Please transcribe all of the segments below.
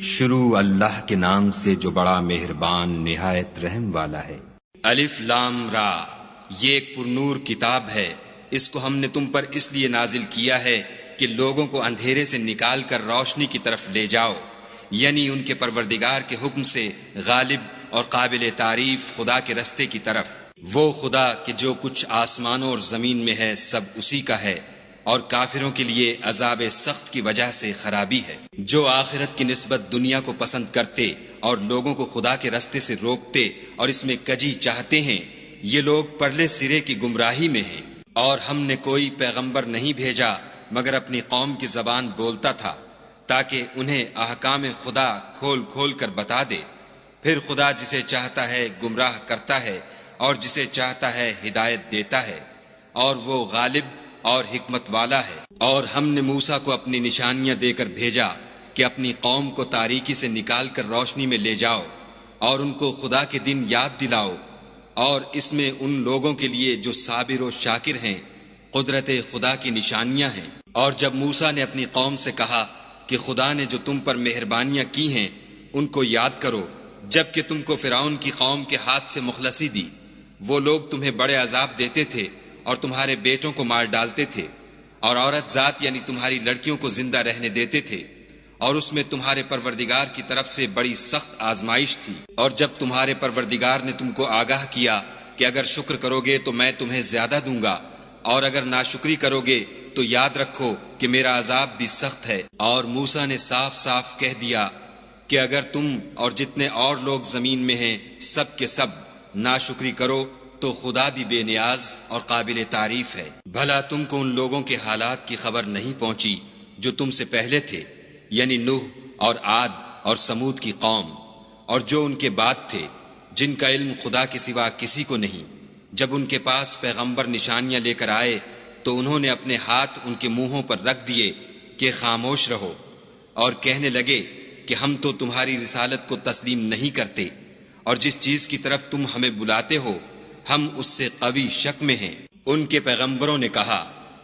شروع اللہ کے نام سے جو بڑا مہربان نہایت رحم والا ہے۔ الف لام را، یہ ایک پرنور کتاب ہے، اس کو ہم نے تم پر اس لیے نازل کیا ہے کہ لوگوں کو اندھیرے سے نکال کر روشنی کی طرف لے جاؤ، یعنی ان کے پروردگار کے حکم سے غالب اور قابل تعریف خدا کے رستے کی طرف۔ وہ خدا کہ جو کچھ آسمانوں اور زمین میں ہے سب اسی کا ہے، اور کافروں کے لیے عذاب سخت کی وجہ سے خرابی ہے۔ جو آخرت کی نسبت دنیا کو پسند کرتے اور لوگوں کو خدا کے رستے سے روکتے اور اس میں کجی چاہتے ہیں، یہ لوگ پرلے سرے کی گمراہی میں ہیں۔ اور ہم نے کوئی پیغمبر نہیں بھیجا مگر اپنی قوم کی زبان بولتا تھا، تاکہ انہیں احکام خدا کھول کھول کر بتا دے۔ پھر خدا جسے چاہتا ہے گمراہ کرتا ہے اور جسے چاہتا ہے ہدایت دیتا ہے، اور وہ غالب اور حکمت والا ہے۔ اور ہم نے موسیٰ کو اپنی نشانیاں دے کر بھیجا کہ اپنی قوم کو تاریکی سے نکال کر روشنی میں لے جاؤ، اور ان کو خدا کے دن یاد دلاؤ، اور اس میں ان لوگوں کے لیے جو صابر و شاکر ہیں قدرت خدا کی نشانیاں ہیں۔ اور جب موسیٰ نے اپنی قوم سے کہا کہ خدا نے جو تم پر مہربانیاں کی ہیں ان کو یاد کرو، جب کہ تم کو فرعون کی قوم کے ہاتھ سے مخلصی دی، وہ لوگ تمہیں بڑے عذاب دیتے تھے اور تمہارے بیٹوں کو مار ڈالتے تھے، اور عورت ذات یعنی تمہاری لڑکیوں کو زندہ رہنے دیتے تھے، اور اس میں تمہارے پروردگار کی طرف سے بڑی سخت آزمائش تھی۔ اور جب تمہارے پروردگار نے تم کو آگاہ کیا کہ اگر شکر کرو گے تو میں تمہیں زیادہ دوں گا، اور اگر ناشکری کرو گے تو یاد رکھو کہ میرا عذاب بھی سخت ہے۔ اور موسیٰ نے صاف صاف کہہ دیا کہ اگر تم اور جتنے اور لوگ زمین میں ہیں سب کے سب ناشکری کرو تو خدا بھی بے نیاز اور قابل تعریف ہے۔ بھلا تم کو ان لوگوں کے حالات کی خبر نہیں پہنچی جو تم سے پہلے تھے، یعنی نوح اور عاد اور سمود کی قوم، اور جو ان کے بعد تھے، جن کا علم خدا کے سوا کسی کو نہیں۔ جب ان کے پاس پیغمبر نشانیاں لے کر آئے تو انہوں نے اپنے ہاتھ ان کے منہوں پر رکھ دیے کہ خاموش رہو، اور کہنے لگے کہ ہم تو تمہاری رسالت کو تسلیم نہیں کرتے، اور جس چیز کی طرف تم ہمیں بلاتے ہو ہم اس سے قوی شک میں ہیں۔ ان کے پیغمبروں نے کہا،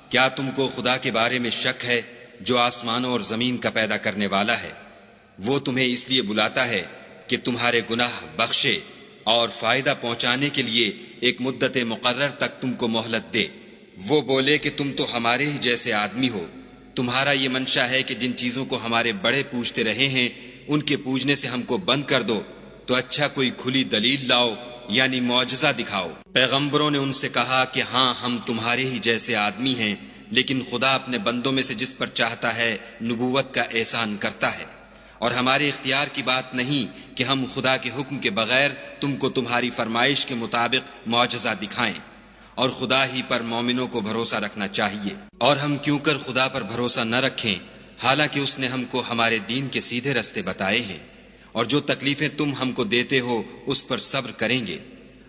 کیا تم کو خدا کے بارے میں شک ہے جو آسمانوں اور زمین کا پیدا کرنے والا ہے؟ وہ تمہیں اس لیے بلاتا ہے کہ تمہارے گناہ بخشے اور فائدہ پہنچانے کے لیے ایک مدت مقرر تک تم کو مہلت دے۔ وہ بولے کہ تم تو ہمارے ہی جیسے آدمی ہو، تمہارا یہ منشا ہے کہ جن چیزوں کو ہمارے بڑے پوجتے رہے ہیں ان کے پوجنے سے ہم کو بند کر دو، تو اچھا کوئی کھلی دلیل لاؤ، یعنی معجزہ دکھاؤ۔ پیغمبروں نے ان سے کہا کہ ہاں ہم تمہارے ہی جیسے آدمی ہیں، لیکن خدا اپنے بندوں میں سے جس پر چاہتا ہے نبوت کا احسان کرتا ہے، اور ہمارے اختیار کی بات نہیں کہ ہم خدا کے حکم کے بغیر تم کو تمہاری فرمائش کے مطابق معجزہ دکھائیں، اور خدا ہی پر مومنوں کو بھروسہ رکھنا چاہیے۔ اور ہم کیوں کر خدا پر بھروسہ نہ رکھیں حالانکہ اس نے ہم کو ہمارے دین کے سیدھے رستے بتائے ہیں، اور جو تکلیفیں تم ہم کو دیتے ہو اس پر صبر کریں گے،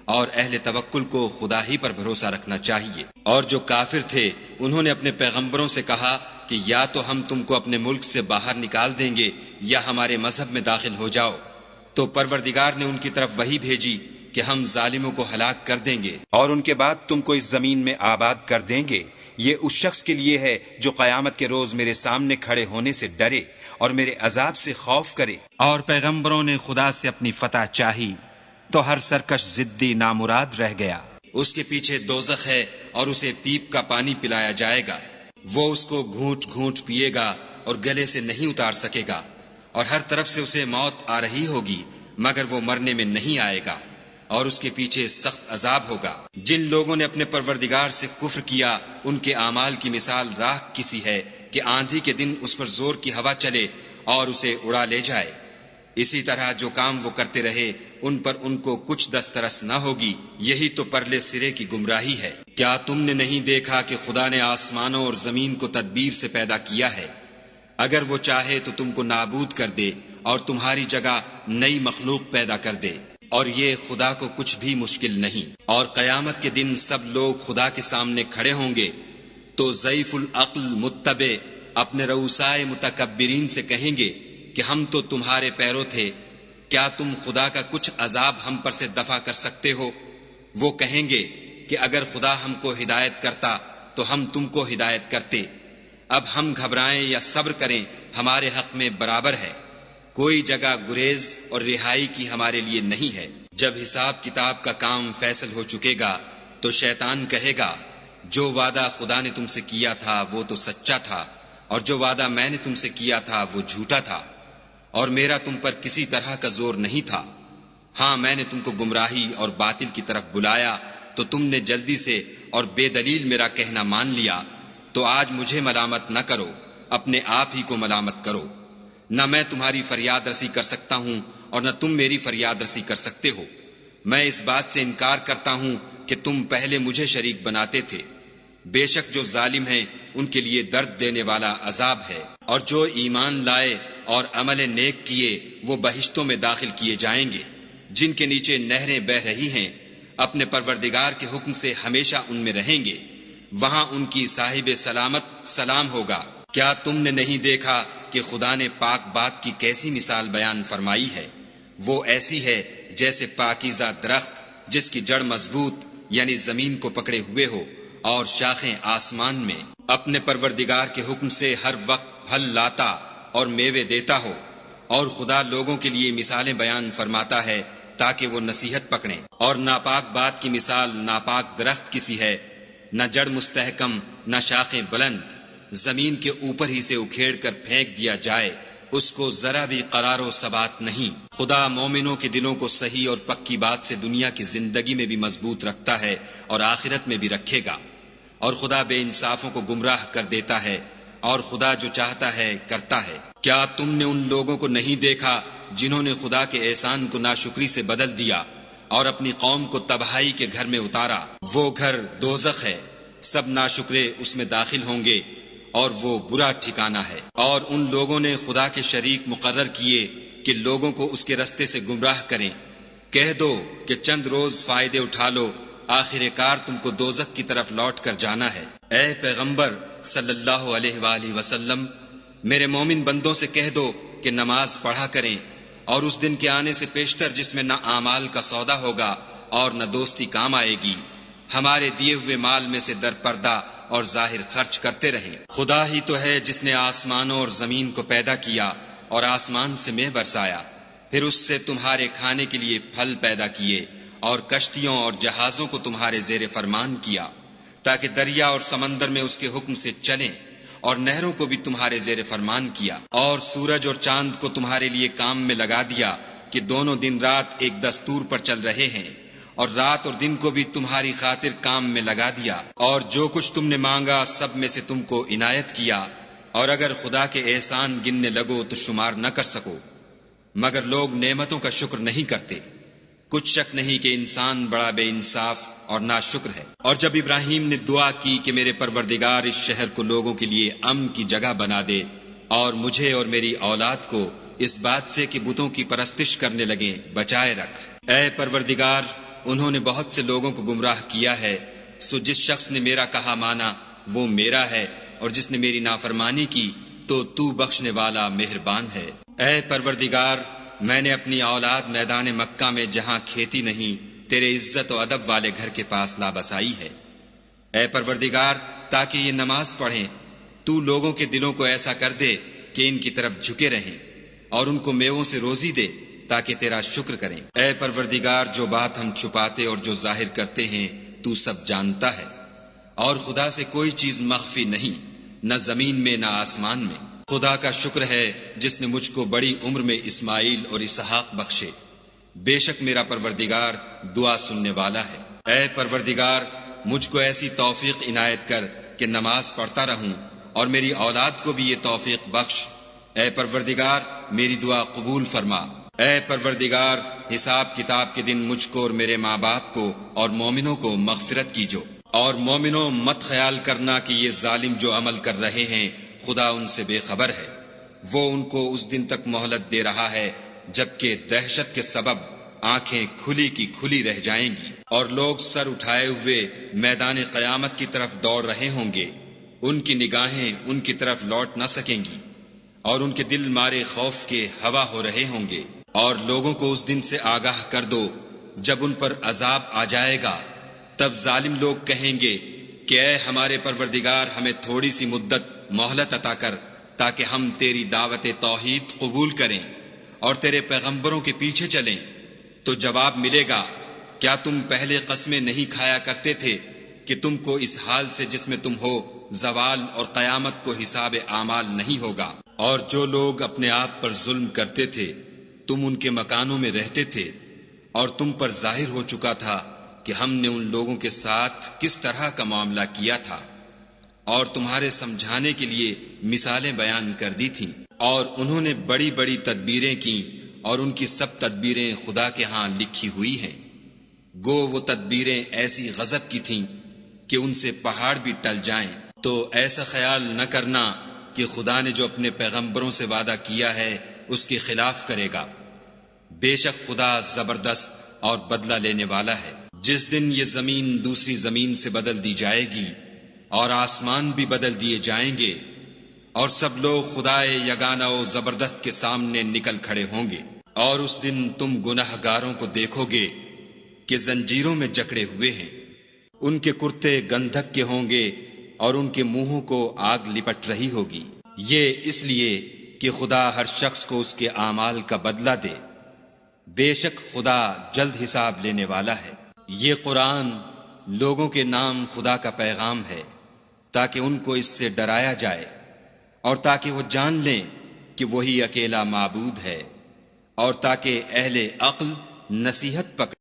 اور اہل توکل کو خدا ہی پر بھروسہ رکھنا چاہیے۔ اور جو کافر تھے انہوں نے اپنے پیغمبروں سے کہا کہ یا تو ہم تم کو اپنے ملک سے باہر نکال دیں گے یا ہمارے مذہب میں داخل ہو جاؤ، تو پروردگار نے ان کی طرف وحی بھیجی کہ ہم ظالموں کو ہلاک کر دیں گے، اور ان کے بعد تم کو اس زمین میں آباد کر دیں گے۔ یہ اس شخص کے لیے ہے جو قیامت کے روز میرے سامنے کھڑے ہونے سے ڈرے اور میرے عذاب سے خوف کرے۔ اور پیغمبروں نے خدا سے اپنی فتح چاہی تو ہر سرکش ضدی نامراد رہ گیا۔ اس کے پیچھے دوزخ ہے اور اسے پیپ کا پانی پلایا جائے گا، وہ اس کو گھونٹ گھونٹ پیے گا اور گلے سے نہیں اتار سکے گا، اور ہر طرف سے اسے موت آ رہی ہوگی مگر وہ مرنے میں نہیں آئے گا، اور اس کے پیچھے سخت عذاب ہوگا۔ جن لوگوں نے اپنے پروردگار سے کفر کیا ان کے اعمال کی مثال راکھ کسی ہے کہ آندھی کے دن اس پر زور کی ہوا چلے اور اسے اڑا لے جائے۔ اسی طرح جو کام وہ کرتے رہے ان پر ان کو کچھ دسترس نہ ہوگی، یہی تو پرلے سرے کی گمراہی ہے۔ کیا تم نے نہیں دیکھا کہ خدا نے آسمانوں اور زمین کو تدبیر سے پیدا کیا ہے؟ اگر وہ چاہے تو تم کو نابود کر دے اور تمہاری جگہ نئی مخلوق پیدا کر دے، اور یہ خدا کو کچھ بھی مشکل نہیں۔ اور قیامت کے دن سب لوگ خدا کے سامنے کھڑے ہوں گے تو ضعیف العقل متبع اپنے رؤسائے متکبرین سے کہیں گے کہ ہم تو تمہارے پیرو تھے، کیا تم خدا کا کچھ عذاب ہم پر سے دفع کر سکتے ہو؟ وہ کہیں گے کہ اگر خدا ہم کو ہدایت کرتا تو ہم تم کو ہدایت کرتے، اب ہم گھبرائیں یا صبر کریں ہمارے حق میں برابر ہے، کوئی جگہ گریز اور رہائی کی ہمارے لیے نہیں ہے۔ جب حساب کتاب کا کام فیصل ہو چکے گا تو شیطان کہے گا جو وعدہ خدا نے تم سے کیا تھا وہ تو سچا تھا، اور جو وعدہ میں نے تم سے کیا تھا وہ جھوٹا تھا، اور میرا تم پر کسی طرح کا زور نہیں تھا۔ ہاں میں نے تم کو گمراہی اور باطل کی طرف بلایا تو تم نے جلدی سے اور بے دلیل میرا کہنا مان لیا، تو آج مجھے ملامت نہ کرو، اپنے آپ ہی کو ملامت کرو۔ نہ میں تمہاری فریاد رسی کر سکتا ہوں اور نہ تم میری فریاد رسی کر سکتے ہو۔ میں اس بات سے انکار کرتا ہوں کہ تم پہلے مجھے شریک بناتے تھے۔ بے شک جو ظالم ہیں ان کے لیے درد دینے والا عذاب ہے، اور جو ایمان لائے اور عمل نیک کیے وہ بہشتوں میں داخل کیے جائیں گے جن کے نیچے نہریں بہہ رہی ہیں، اپنے پروردگار کے حکم سے ہمیشہ ان میں رہیں گے، وہاں ان کی صاحب سلامت سلام ہوگا۔ کیا تم نے نہیں دیکھا کہ خدا نے پاک بات کی کیسی مثال بیان فرمائی ہے؟ وہ ایسی ہے جیسے پاکیزہ درخت جس کی جڑ مضبوط یعنی زمین کو پکڑے ہوئے ہو اور شاخیں آسمان میں، اپنے پروردگار کے حکم سے ہر وقت پھل لاتا اور میوے دیتا ہو۔ اور خدا لوگوں کے لیے مثالیں بیان فرماتا ہے تاکہ وہ نصیحت پکڑیں۔ اور ناپاک بات کی مثال ناپاک درخت کی سی ہے، نہ جڑ مستحکم نہ شاخیں بلند، زمین کے اوپر ہی سے اکھیڑ کر پھینک دیا جائے، اس کو ذرا بھی قرار و ثبات نہیں۔ خدا مومنوں کے دلوں کو صحیح اور پکی بات سے دنیا کی زندگی میں بھی مضبوط رکھتا ہے اور آخرت میں بھی رکھے گا، اور خدا بے انصافوں کو گمراہ کر دیتا ہے، اور خدا جو چاہتا ہے کرتا ہے۔ کیا تم نے ان لوگوں کو نہیں دیکھا جنہوں نے خدا کے احسان کو ناشکری سے بدل دیا اور اپنی قوم کو تباہی کے گھر میں اتارا؟ وہ گھر دوزخ ہے، سب ناشکرے اس میں داخل ہوں گے، اور وہ برا ٹھکانہ ہے۔ اور ان لوگوں نے خدا کے شریک مقرر کیے کہ لوگوں کو اس کے رستے سے گمراہ کریں۔ کہہ دو کہ چند روز فائدے اٹھا لو، آخر کار تم کو دوزخ کی طرف لوٹ کر جانا ہے۔ اے پیغمبر صلی اللہ علیہ وآلہ وسلم، میرے مومن بندوں سے کہہ دو کہ نماز پڑھا کریں، اور اس دن کے آنے سے پیشتر جس میں نہ اعمال کا سودا ہوگا اور نہ دوستی کام آئے گی، ہمارے دیے ہوئے مال میں سے در پردہ اور ظاہر خرچ کرتے رہیں۔ خدا ہی تو ہے جس نے آسمانوں اور زمین کو پیدا کیا اور آسمان سے مے برسایا، پھر اس سے تمہارے کھانے کے لیے پھل پیدا کیے، اور کشتیوں اور جہازوں کو تمہارے زیر فرمان کیا تاکہ دریا اور سمندر میں اس کے حکم سے چلیں، اور نہروں کو بھی تمہارے زیر فرمان کیا، اور سورج اور چاند کو تمہارے لیے کام میں لگا دیا کہ دونوں دن رات ایک دستور پر چل رہے ہیں، اور رات اور دن کو بھی تمہاری خاطر کام میں لگا دیا، اور جو کچھ تم نے مانگا سب میں سے تم کو عنایت کیا، اور اگر خدا کے احسان گننے لگو تو شمار نہ کر سکو، مگر لوگ نعمتوں کا شکر نہیں کرتے۔ کچھ شک نہیں کہ انسان بڑا بے انصاف اور ناشکر ہے۔ اور جب ابراہیم نے دعا کی کہ میرے پروردگار اس شہر کو لوگوں کے لیے امن کی جگہ بنا دے، اور مجھے اور میری اولاد کو اس بات سے کہ بتوں کی پرستش کرنے لگیں بچائے رکھ۔ اے پروردگار، انہوں نے بہت سے لوگوں کو گمراہ کیا ہے، سو جس شخص نے میرا کہا مانا وہ میرا ہے، اور جس نے میری نافرمانی کی تو بخشنے والا مہربان ہے۔ اے پروردگار، میں نے اپنی اولاد میدان مکہ میں جہاں کھیتی نہیں تیرے عزت و ادب والے گھر کے پاس لابسائی ہے۔ اے پروردگار، تاکہ یہ نماز پڑھیں، تو لوگوں کے دلوں کو ایسا کر دے کہ ان کی طرف جھکے رہیں، اور ان کو میووں سے روزی دے تاکہ تیرا شکر کریں۔ اے پروردگار، جو بات ہم چھپاتے اور جو ظاہر کرتے ہیں تو سب جانتا ہے، اور خدا سے کوئی چیز مخفی نہیں، نہ زمین میں نہ آسمان میں۔ خدا کا شکر ہے جس نے مجھ کو بڑی عمر میں اسماعیل اور اسحاق بخشے، بے شک میرا پروردگار دعا سننے والا ہے۔ اے پروردگار، مجھ کو ایسی توفیق عنایت کر کہ نماز پڑھتا رہوں، اور میری اولاد کو بھی یہ توفیق بخش۔ اے پروردگار، میری دعا قبول فرما۔ اے پروردگار، حساب کتاب کے دن مجھ کو اور میرے ماں باپ کو اور مومنوں کو مغفرت کیجو۔ اور مومنوں، مت خیال کرنا کہ یہ ظالم جو عمل کر رہے ہیں خدا ان سے بے خبر ہے، وہ ان کو اس دن تک مہلت دے رہا ہے جبکہ دہشت کے سبب آنکھیں کھلی کی کھلی رہ جائیں گی، اور لوگ سر اٹھائے ہوئے میدان قیامت کی طرف دوڑ رہے ہوں گے، ان کی نگاہیں ان کی طرف لوٹ نہ سکیں گی، اور ان کے دل مارے خوف کے ہوا ہو رہے ہوں گے۔ اور لوگوں کو اس دن سے آگاہ کر دو جب ان پر عذاب آ جائے گا، تب ظالم لوگ کہیں گے کہ اے ہمارے پروردگار، ہمیں تھوڑی سی مدت مہلت عطا کر تاکہ ہم تیری دعوت توحید قبول کریں اور تیرے پیغمبروں کے پیچھے چلیں تو جواب ملے گا، کیا تم پہلے قسمیں نہیں کھایا کرتے تھے کہ تم کو اس حال سے جس میں تم ہو زوال اور قیامت کو حساب اعمال نہیں ہوگا؟ اور جو لوگ اپنے آپ پر ظلم کرتے تھے تم ان کے مکانوں میں رہتے تھے، اور تم پر ظاہر ہو چکا تھا کہ ہم نے ان لوگوں کے ساتھ کس طرح کا معاملہ کیا تھا، اور تمہارے سمجھانے کے لیے مثالیں بیان کر دی تھیں، اور انہوں نے بڑی بڑی تدبیریں کی، اور ان کی سب تدبیریں خدا کے ہاں لکھی ہوئی ہیں۔ گو وہ تدبیریں ایسی غضب کی تھیں کہ ان سے پہاڑ بھی ٹل جائیں۔ تو ایسا خیال نہ کرنا کہ خدا نے جو اپنے پیغمبروں سے وعدہ کیا ہے اس کے خلاف کرے گا۔ بے شک خدا زبردست اور بدلہ لینے والا ہے۔ جس دن یہ زمین دوسری زمین سے بدل دی جائے گی اور آسمان بھی بدل دیے جائیں گے، اور سب لوگ خدائے یگانہ و زبردست کے سامنے نکل کھڑے ہوں گے، اور اس دن تم گناہ گاروں کو دیکھو گے کہ زنجیروں میں جکڑے ہوئے ہیں، ان کے کرتے گندھک کے ہوں گے اور ان کے منہوں کو آگ لپٹ رہی ہوگی۔ یہ اس لیے کہ خدا ہر شخص کو اس کے اعمال کا بدلہ دے۔ بے شک خدا جلد حساب لینے والا ہے۔ یہ قرآن لوگوں کے نام خدا کا پیغام ہے تاکہ ان کو اس سے ڈرایا جائے اور تاکہ وہ جان لیں کہ وہی اکیلا معبود ہے، اور تاکہ اہل عقل نصیحت پکڑیں۔